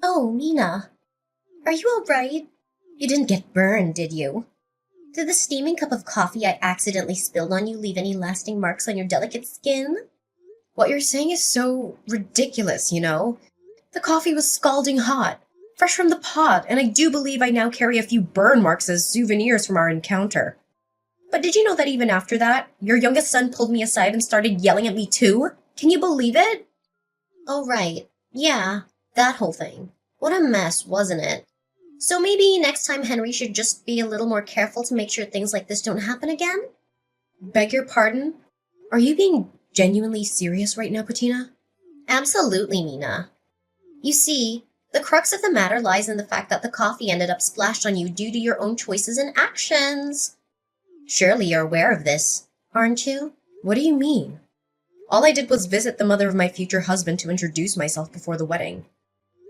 Oh, Mina, are you all right? You didn't get burned, did you? Did the steaming cup of coffee I accidentally spilled on you leave any lasting marks on your delicate skin? What you're saying is so ridiculous, you know? The coffee was scalding hot, fresh from the pot, and I do believe I now carry a few burn marks as souvenirs from our encounter. But did you know that even after that, your youngest son pulled me aside and started yelling at me too? Can you believe it? Oh, right. Yeah, that whole thing. What a mess, wasn't it? So maybe next time Henry should just be a little more careful to make sure things like this don't happen again? Beg your pardon? Are you being genuinely serious right now, Patina? Absolutely, Mina. You see, the crux of the matter lies in the fact that the coffee ended up splashed on you due to your own choices and actions. Surely you're aware of this, aren't you? What do you mean? All I did was visit the mother of my future husband to introduce myself before the wedding.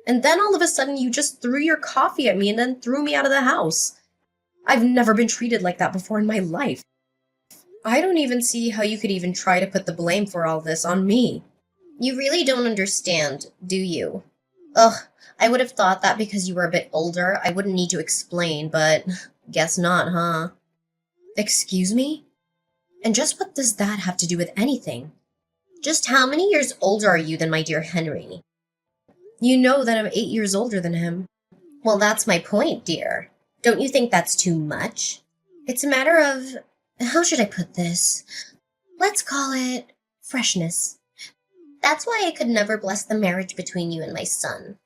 And then all of a sudden you just threw your coffee at me and then threw me out of the house. I've never been treated like that before in my life. I don't even see how you could even try to put the blame for all this on me. You really don't understand, do you? Ugh, I would have thought that because you were a bit older, I wouldn't need to explain, but guess not, huh? Excuse me? And just what does that have to do with anything? Just how many years older are you than my dear Henry? You know that I'm 8 years older than him. Well, that's my point, dear. Don't you think that's too much? It's a matter of, how should I put this? Let's call it freshness. That's why I could never bless the marriage between you and my son.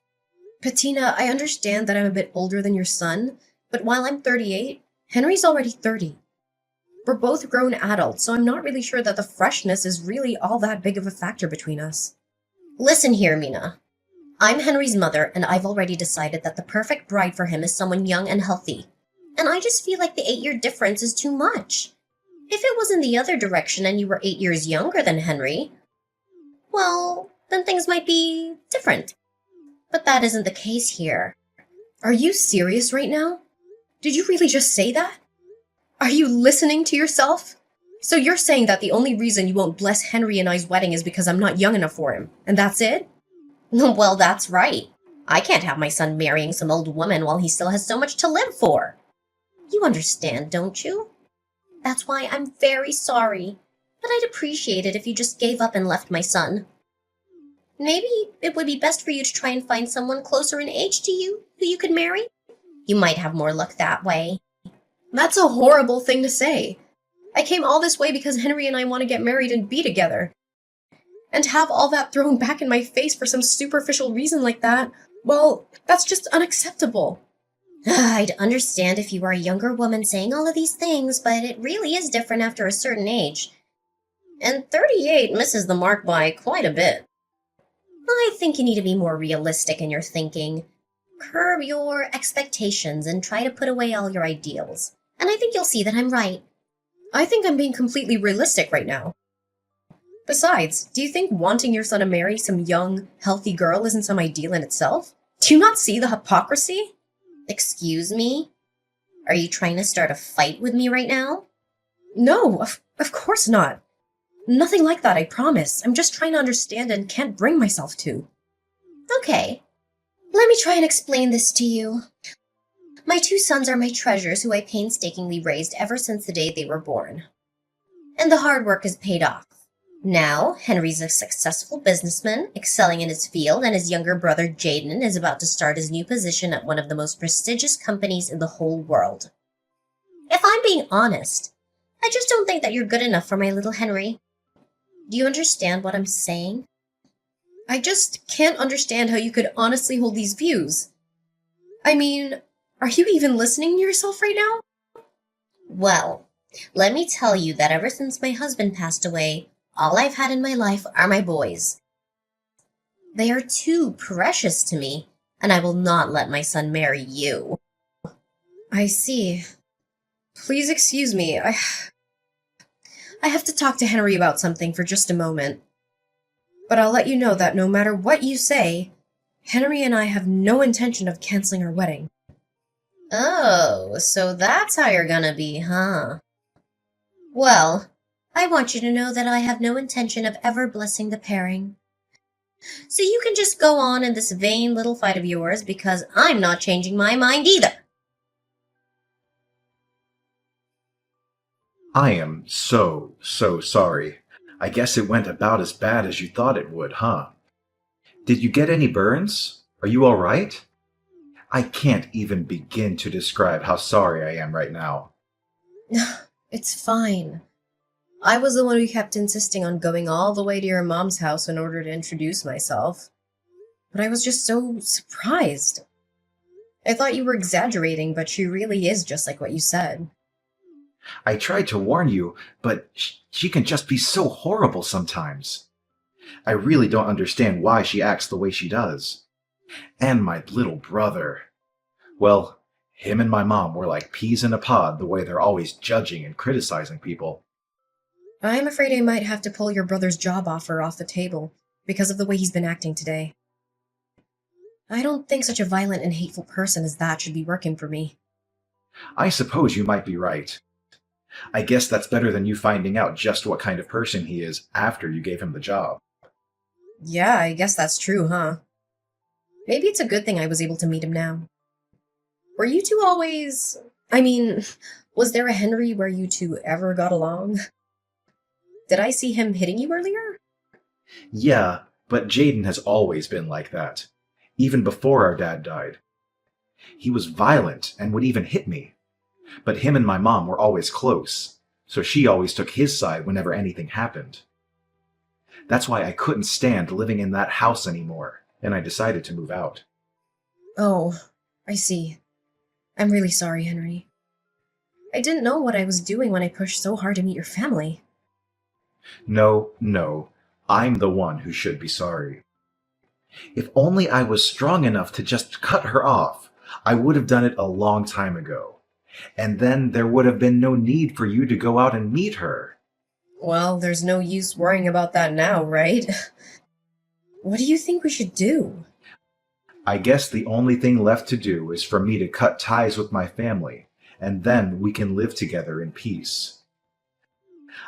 Patina, I understand that I'm a bit older than your son, but while I'm 38, Henry's already 30. We're both grown adults, so I'm not really sure that the freshness is really all that big of a factor between us. Listen here, Mina. I'm Henry's mother, and I've already decided that the perfect bride for him is someone young and healthy. And I just feel like the 8-year difference is too much. If it was in the other direction and you were 8 years younger than Henry, well, then things might be different. But that isn't the case here. Are you serious right now? Did you really just say that? Are you listening to yourself? So you're saying that the only reason you won't bless Henry and I's wedding is because I'm not young enough for him, and that's it? Well, that's right. I can't have my son marrying some old woman while he still has so much to live for. You understand, don't you? That's why I'm very sorry, but I'd appreciate it if you just gave up and left my son. Maybe it would be best for you to try and find someone closer in age to you who you could marry. You might have more luck that way. That's a horrible thing to say. I came all this way because Henry and I want to get married and be together. And to have all that thrown back in my face for some superficial reason like that, well, that's just unacceptable. I'd understand if you were a younger woman saying all of these things, but it really is different after a certain age. And 38 misses the mark by quite a bit. I think you need to be more realistic in your thinking. Curb your expectations and try to put away all your ideals. And I think you'll see that I'm right. I think I'm being completely realistic right now. Besides, do you think wanting your son to marry some young, healthy girl isn't some ideal in itself? Do you not see the hypocrisy? Excuse me? Are you trying to start a fight with me right now? No, of course not. Nothing like that, I promise. I'm just trying to understand and can't bring myself to. Okay. Let me try and explain this to you. My 2 sons are my treasures who I painstakingly raised ever since the day they were born. And the hard work has paid off. Now, Henry's a successful businessman, excelling in his field, and his younger brother Jaden is about to start his new position at one of the most prestigious companies in the whole world. If I'm being honest, I just don't think that you're good enough for my little Henry. Do you understand what I'm saying? I just can't understand how you could honestly hold these views. I mean, are you even listening to yourself right now? Well, let me tell you that ever since my husband passed away, all I've had in my life are my boys. They are too precious to me, and I will not let my son marry you. I see. Please excuse me. I have to talk to Henry about something for just a moment. But I'll let you know that no matter what you say, Henry and I have no intention of canceling our wedding. Oh, so that's how you're gonna be, huh? Well, I want you to know that I have no intention of ever blessing the pairing. So you can just go on in this vain little fight of yours because I'm not changing my mind either. I am so sorry. I guess it went about as bad as you thought it would, huh? Did you get any burns? Are you alright? I can't even begin to describe how sorry I am right now. It's fine. I was the one who kept insisting on going all the way to your mom's house in order to introduce myself. But I was just so surprised. I thought you were exaggerating, but she really is just like what you said. I tried to warn you, but she can just be so horrible sometimes. I really don't understand why she acts the way she does. And my little brother. Well, him and my mom were like peas in a pod the way they're always judging and criticizing people. I'm afraid I might have to pull your brother's job offer off the table because of the way he's been acting today. I don't think such a violent and hateful person as that should be working for me. I suppose you might be right. I guess that's better than you finding out just what kind of person he is after you gave him the job. Yeah, I guess that's true, huh? Maybe it's a good thing I was able to meet him now. Were you two always... was there a Henry where you two ever got along? Did I see him hitting you earlier? Yeah, but Jaden has always been like that, even before our dad died. He was violent and would even hit me. But him and my mom were always close, so she always took his side whenever anything happened. That's why I couldn't stand living in that house anymore, and I decided to move out. Oh, I see. I'm really sorry, Henry. I didn't know what I was doing when I pushed so hard to meet your family. No, I'm the one who should be sorry. If only I was strong enough to just cut her off, I would have done it a long time ago. And then there would have been no need for you to go out and meet her. Well, there's no use worrying about that now, right? What do you think we should do? I guess the only thing left to do is for me to cut ties with my family, and then we can live together in peace.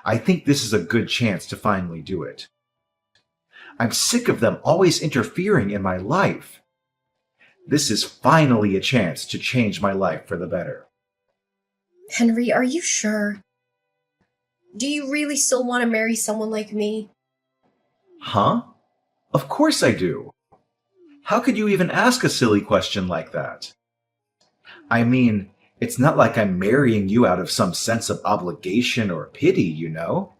I think this is a good chance to finally do it. I'm sick of them always interfering in my life. This is finally a chance to change my life for the better. Henry, are you sure? Do you really still want to marry someone like me? Huh? Of course I do. How could you even ask a silly question like that? I mean, it's not like I'm marrying you out of some sense of obligation or pity, you know?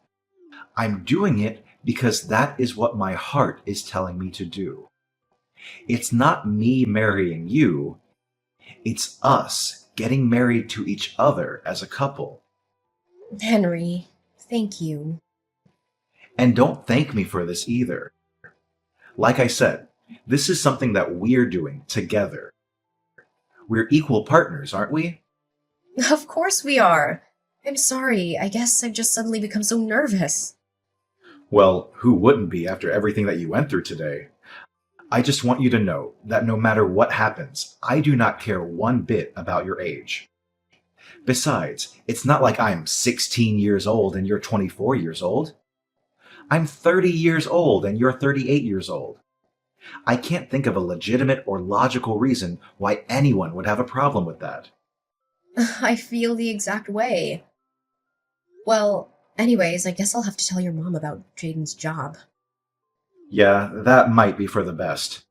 I'm doing it because that is what my heart is telling me to do. It's not me marrying you, it's us getting married to each other as a couple. Henry, thank you. And don't thank me for this either. Like I said, this is something that we're doing together. We're equal partners, aren't we? Of course we are. I'm sorry, I guess I've just suddenly become so nervous. Well, who wouldn't be after everything that you went through today? I just want you to know that no matter what happens, I do not care one bit about your age. Besides, it's not like I'm 16 years old and you're 24 years old. I'm 30 years old and you're 38 years old. I can't think of a legitimate or logical reason why anyone would have a problem with that. I feel the exact way. Well, anyways, I guess I'll have to tell your mom about Jaden's job. Yeah, that might be for the best.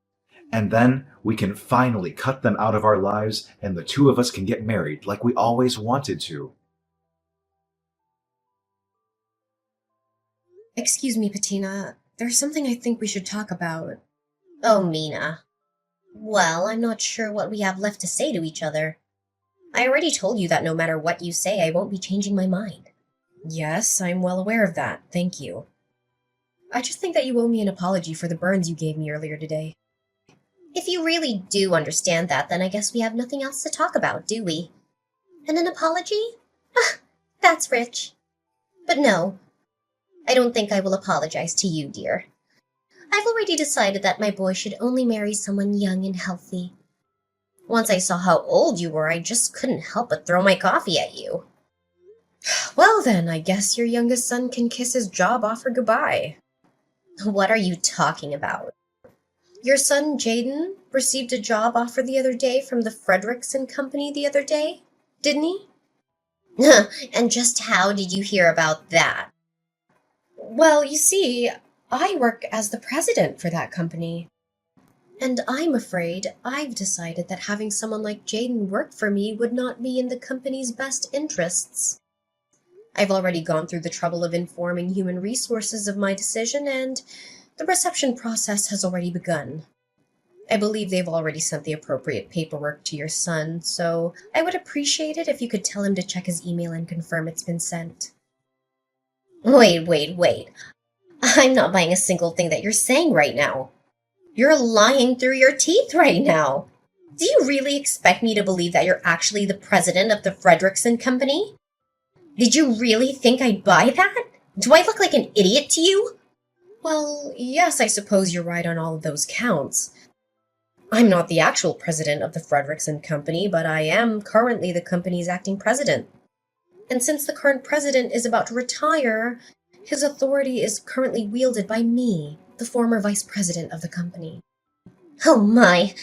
And then we can finally cut them out of our lives and the two of us can get married like we always wanted to. Excuse me, Patina. There's something I think we should talk about. Oh, Mina. Well, I'm not sure what we have left to say to each other. I already told you that no matter what you say, I won't be changing my mind. Yes, I'm well aware of that. Thank you. I just think that you owe me an apology for the burns you gave me earlier today. If you really do understand that, then I guess we have nothing else to talk about, do we? And an apology? That's rich. But no, I don't think I will apologize to you, dear. I've already decided that my boy should only marry someone young and healthy. Once I saw how old you were, I just couldn't help but throw my coffee at you. Well then, I guess your youngest son can kiss his job offer goodbye. What are you talking about? Your son Jaden received a job offer the other day from the Frederickson Company the other day, didn't he? And just how did you hear about that? Well, you see, I work as the president for that company. And I'm afraid I've decided that having someone like Jaden work for me would not be in the company's best interests. I've already gone through the trouble of informing human resources of my decision, and the reception process has already begun. I believe they've already sent the appropriate paperwork to your son, so I would appreciate it if you could tell him to check his email and confirm it's been sent. Wait. I'm not buying a single thing that you're saying right now. You're lying through your teeth right now. Do you really expect me to believe that you're actually the president of the Frederickson Company? Did you really think I'd buy that? Do I look like an idiot to you? Well, yes, I suppose you're right on all of those counts. I'm not the actual president of the Frederickson Company, but I am currently the company's acting president. And since the current president is about to retire, his authority is currently wielded by me, the former vice president of the company. Oh my,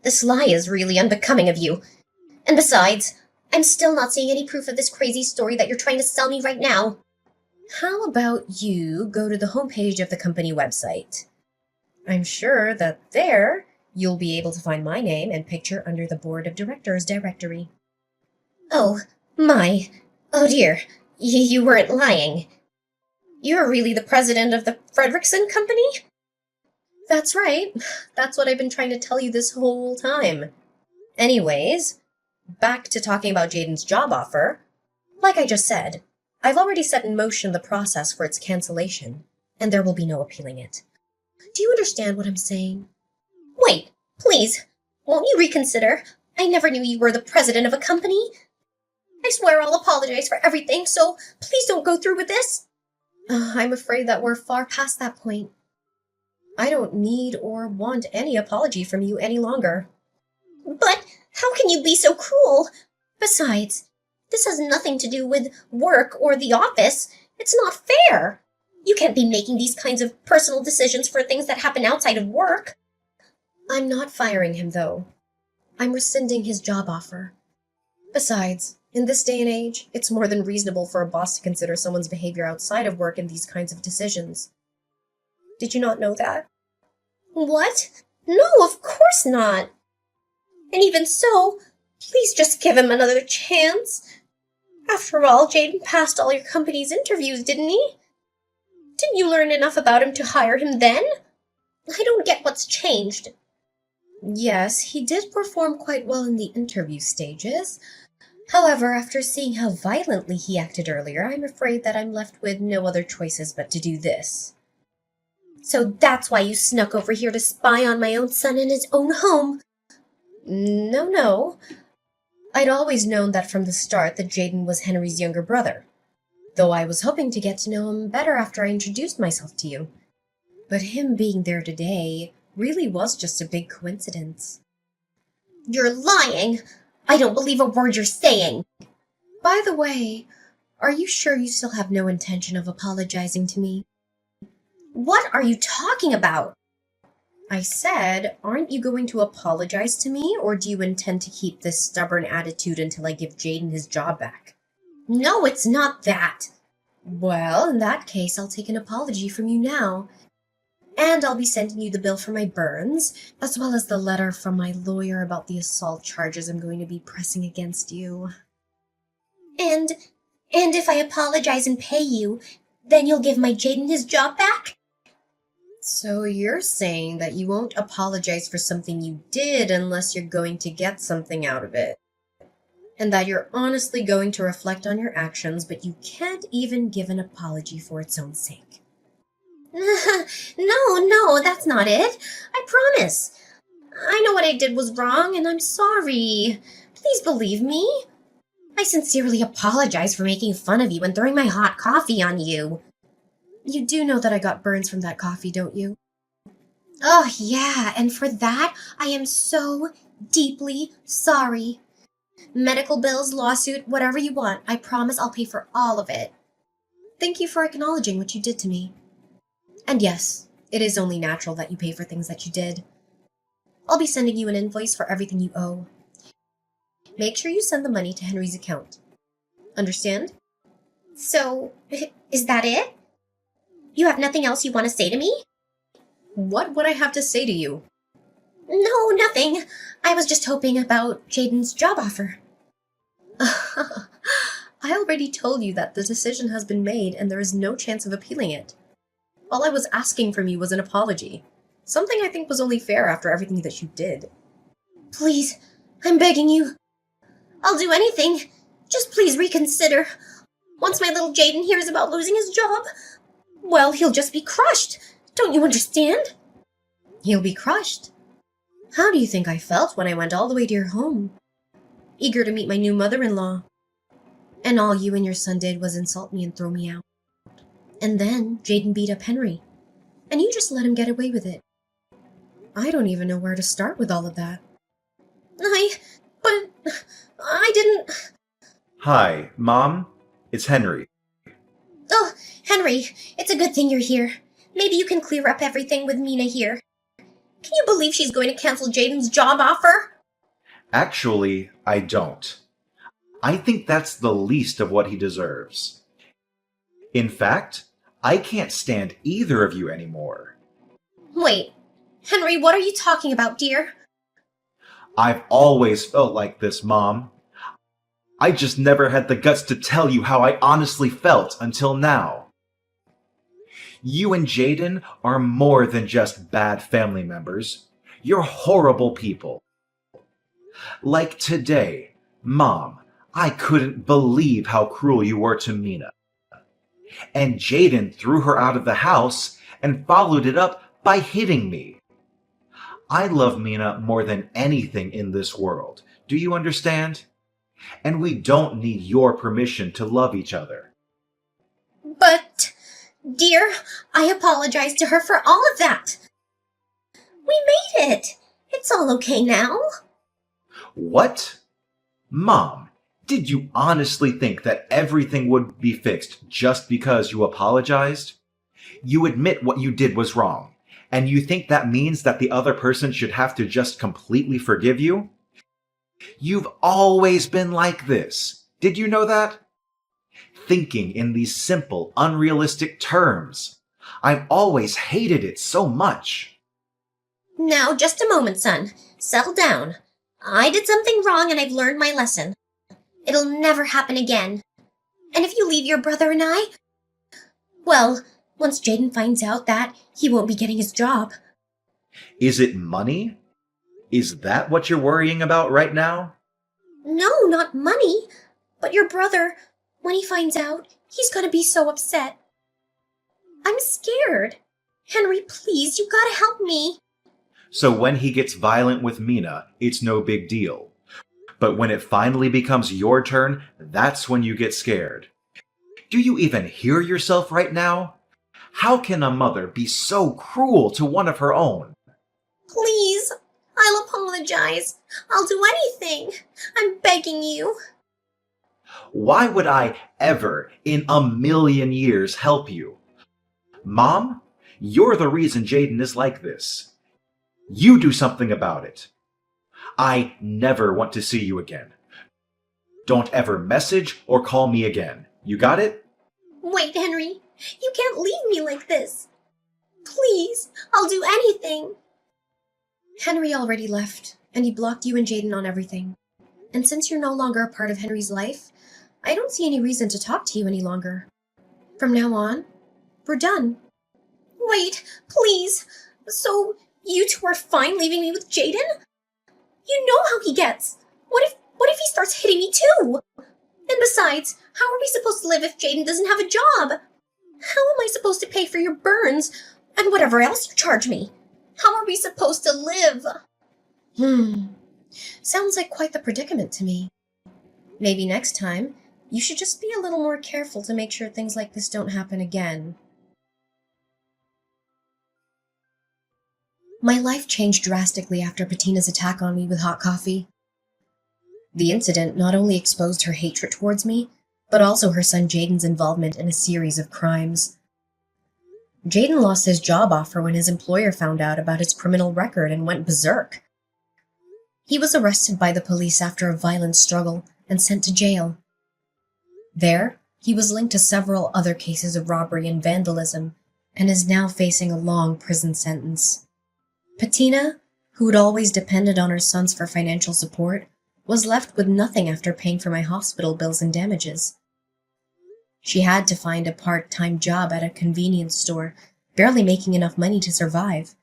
this lie is really unbecoming of you. And besides, I'm still not seeing any proof of this crazy story that you're trying to sell me right now. How about you go to the homepage of the company website? I'm sure that there you'll be able to find my name and picture under the board of directors directory. Oh, my. Oh dear, you weren't lying. You're really the president of the Frederickson Company? That's right. That's what I've been trying to tell you this whole time. Anyways, back to talking about Jaden's job offer. Like I just said, I've already set in motion the process for its cancellation, and there will be no appealing it. Do you understand what I'm saying? Wait, please, won't you reconsider? I never knew you were the president of a company. I swear I'll apologize for everything, so please don't go through with this. I'm afraid that we're far past that point. I don't need or want any apology from you any longer. But how can you be so cruel? Besides, this has nothing to do with work or the office. It's not fair. You can't be making these kinds of personal decisions for things that happen outside of work. I'm not firing him, though. I'm rescinding his job offer. Besides, in this day and age, it's more than reasonable for a boss to consider someone's behavior outside of work in these kinds of decisions. Did you not know that? What? No, of course not. And even so, please just give him another chance. After all, Jaden passed all your company's interviews, didn't he? Didn't you learn enough about him to hire him then? I don't get what's changed. Yes, he did perform quite well in the interview stages. However, after seeing how violently he acted earlier, I'm afraid that I'm left with no other choices but to do this. So that's why you snuck over here to spy on my own son in his own home? No. I'd always known that from the start that Jaden was Henry's younger brother, though I was hoping to get to know him better after I introduced myself to you. But him being there today really was just a big coincidence. You're lying! I don't believe a word you're saying! By the way, are you sure you still have no intention of apologizing to me? What are you talking about? I said, aren't you going to apologize to me, or do you intend to keep this stubborn attitude until I give Jaden his job back? No, it's not that. Well, in that case, I'll take an apology from you now. And I'll be sending you the bill for my burns, as well as the letter from my lawyer about the assault charges I'm going to be pressing against you. And if I apologize and pay you, then you'll give my Jaden his job back? So you're saying that you won't apologize for something you did unless you're going to get something out of it. And that you're honestly going to reflect on your actions, but you can't even give an apology for its own sake. No, that's not it. I promise. I know what I did was wrong, and I'm sorry. Please believe me. I sincerely apologize for making fun of you and throwing my hot coffee on you. You do know that I got burns from that coffee, don't you? Oh, yeah, and for that, I am so deeply sorry. Medical bills, lawsuit, whatever you want, I promise I'll pay for all of it. Thank you for acknowledging what you did to me. And yes, it is only natural that you pay for things that you did. I'll be sending you an invoice for everything you owe. Make sure you send the money to Henry's account. Understand? So, is that it? You have nothing else you want to say to me? What would I have to say to you? No, nothing. I was just hoping about Jaden's job offer. I already told you that the decision has been made and there is no chance of appealing it. All I was asking from you was an apology. Something I think was only fair after everything that you did. Please, I'm begging you. I'll do anything. Just please reconsider. Once my little Jaden hears about losing his job, well, he'll just be crushed. Don't you understand? He'll be crushed. How do you think I felt when I went all the way to your home? Eager to meet my new mother-in-law. And all you and your son did was insult me and throw me out. And then Jaden beat up Henry. And you just let him get away with it. I don't even know where to start with all of that. But I didn't... Hi, Mom. It's Henry. Oh, Henry, it's a good thing you're here. Maybe you can clear up everything with Mina here. Can you believe she's going to cancel Jaden's job offer? Actually, I don't. I think that's the least of what he deserves. In fact, I can't stand either of you anymore. Wait, Henry, what are you talking about, dear? I've always felt like this, Mom. I just never had the guts to tell you how I honestly felt until now. You and Jaden are more than just bad family members. You're horrible people. Like today, Mom, I couldn't believe how cruel you were to Mina. And Jaden threw her out of the house and followed it up by hitting me. I love Mina more than anything in this world. Do you understand? And we don't need your permission to love each other. But, dear, I apologize to her for all of that. We made it. It's all okay now. What? Mom, did you honestly think that everything would be fixed just because you apologized? You admit what you did was wrong, and you think that means that the other person should have to just completely forgive you? You've always been like this. Did you know that? Thinking in these simple, unrealistic terms. I've always hated it so much. Now, just a moment, son. Settle down. I did something wrong and I've learned my lesson. It'll never happen again. And if you leave your brother and I, well, once Jaden finds out that, he won't be getting his job. Is it money? Is that what you're worrying about right now? No, not money. But your brother, when he finds out, he's gonna be so upset. I'm scared. Henry, please, you gotta help me. So when he gets violent with Mina, it's no big deal. But when it finally becomes your turn, that's when you get scared. Do you even hear yourself right now? How can a mother be so cruel to one of her own? Please, I'll apologize. I'll do anything. I'm begging you. Why would I ever in a million years help you? Mom, you're the reason Jaden is like this. You do something about it. I never want to see you again. Don't ever message or call me again. You got it? Wait, Henry. You can't leave me like this. Please, I'll do anything. Henry already left, and he blocked you and Jaden on everything. And since you're no longer a part of Henry's life, I don't see any reason to talk to you any longer. From now on, we're done. Wait, please. So, you two are fine leaving me with Jaden? You know how he gets. What if he starts hitting me too? And besides, how are we supposed to live if Jaden doesn't have a job? How am I supposed to pay for your burns and whatever else you charge me? How are we supposed to live? Sounds like quite the predicament to me. Maybe next time, you should just be a little more careful to make sure things like this don't happen again. My life changed drastically after Bettina's attack on me with hot coffee. The incident not only exposed her hatred towards me, but also her son Jaden's involvement in a series of crimes. Jaden lost his job offer when his employer found out about his criminal record and went berserk, He was arrested by the police after a violent struggle and sent to jail. There, he was linked to several other cases of robbery and vandalism and is now facing a long prison sentence. Patina, who had always depended on her sons for financial support, was left with nothing after paying for my hospital bills and damages. She had to find a part-time job at a convenience store, barely making enough money to survive.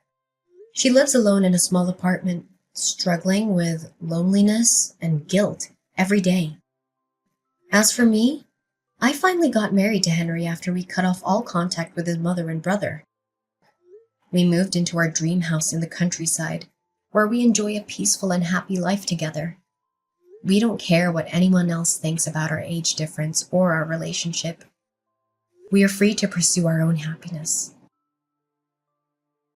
She lives alone in a small apartment, struggling with loneliness and guilt every day. As for me, I finally got married to Henry after we cut off all contact with his mother and brother. We moved into our dream house in the countryside, where we enjoy a peaceful and happy life together. We don't care what anyone else thinks about our age difference or our relationship. We are free to pursue our own happiness.